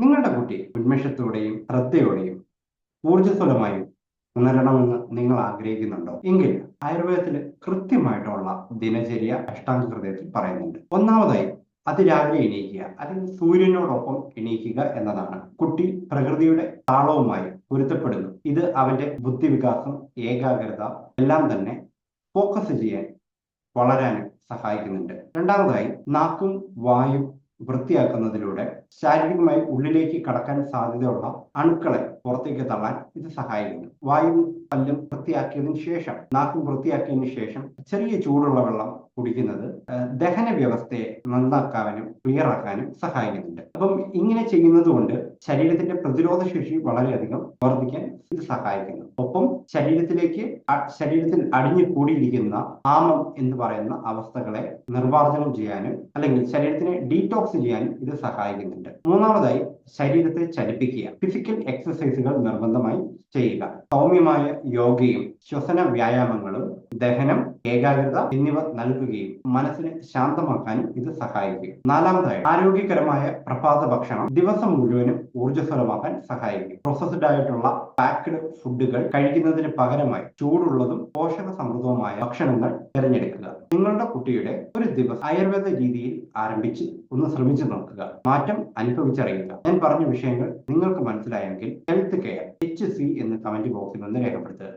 നിങ്ങളുടെ കുട്ടി ഉന്മേഷത്തോടെയും ശ്രദ്ധയോടെയും ഊർജ്ജസ്വലമായും ഉണരണമെന്ന് നിങ്ങൾ ആഗ്രഹിക്കുന്നുണ്ടോ? എങ്കിൽ ആയുർവേദത്തിൽ കൃത്യമായിട്ടുള്ള ദിനചര്യ അഷ്ടാംഗ ഹൃദയത്തിൽ പറയുന്നുണ്ട്. ഒന്നാമതായി അതിരാവിലെ എണീക്കുക, അല്ലെങ്കിൽ സൂര്യനോടൊപ്പം എണീക്കുക എന്നതാണ്. കുട്ടി പ്രകൃതിയുടെ താളവുമായി പൊരുത്തപ്പെടുന്നു. ഇത് അവന്റെ ബുദ്ധിവികാസം, ഏകാഗ്രത എല്ലാം തന്നെ ഫോക്കസ് ചെയ്യാൻ വളരാനും സഹായിക്കുന്നുണ്ട്. രണ്ടാമതായി നാക്കും വായും വൃത്തിയാക്കുന്നതിലൂടെ ശാരീരികമായി ഉള്ളിലേക്ക് കടക്കാൻ സാധ്യതയുള്ള അണുക്കളെ പുറത്തേക്ക് തള്ളാൻ ഇത് സഹായിക്കുന്നു. വായും പല്ലും വൃത്തിയാക്കിയതിനു ശേഷം, നാക്കും വൃത്തിയാക്കിയതിനു ശേഷം ചെറിയ ചൂടുള്ള വെള്ളം കുടിക്കുന്നത് ദഹന വ്യവസ്ഥയെ നന്നാക്കാനും ക്ലിയർ ആക്കാനും സഹായിക്കുന്നുണ്ട്. അപ്പം ഇങ്ങനെ ചെയ്യുന്നത് കൊണ്ട് ശരീരത്തിന്റെ പ്രതിരോധ ശേഷി വളരെയധികം വർദ്ധിക്കാൻ ഇത് സഹായിക്കുന്നു. ഒപ്പം ശരീരത്തിൽ അടിഞ്ഞു കൂടിയിരിക്കുന്ന ആമം എന്ന് പറയുന്ന അവസ്ഥകളെ നിർവാർജനം ചെയ്യാനും അല്ലെങ്കിൽ ശരീരത്തിനെ ഡീടോക്സ് ചെയ്യാനും ഇത് സഹായിക്കുന്നുണ്ട്. മൂന്നാമതായി ശരീരത്തെ ചലിപ്പിക്കുക. ഫിസിക്കൽ എക്സസൈസുകൾ നിർബന്ധമായി ചെയ്യുക. സൗമ്യമായ യോഗയും ശ്വസന വ്യായാമങ്ങളും ദഹനം, ഏകാഗ്രത എന്നിവ നൽകുകയും മനസ്സിനെ ശാന്തമാക്കാനും ഇത് സഹായിക്കും. നാലാമതായി ആരോഗ്യകരമായ പ്രഭാത ഭക്ഷണം ദിവസം മുഴുവനും ഊർജ്ജസ്വലമാക്കാൻ സഹായിക്കും. പ്രോസസ്ഡ് ആയിട്ടുള്ള പാക്ക്ഡ് ഫുഡുകൾ കഴിക്കുന്നതിന് പകരമായി ചൂടുള്ളതും പോഷക സമൃദ്ധവുമായ ഭക്ഷണങ്ങൾ തിരഞ്ഞെടുക്കുക. നിങ്ങളുടെ കുട്ടിയുടെ ഒരു ദിവസം ആയുർവേദ രീതിയിൽ ആരംഭിച്ച് ഒന്ന് ശ്രമിച്ചു നോക്കുക. മാറ്റം അനുഭവിച്ചറിയുക. ഞാൻ പറഞ്ഞ വിഷയങ്ങൾ നിങ്ങൾക്ക് മനസ്സിലായെങ്കിൽ ഹെൽത്ത് കെയർ HC എന്ന് കമന്റ് ബോക്സിൽ ഒന്ന് രേഖപ്പെടുത്തുക.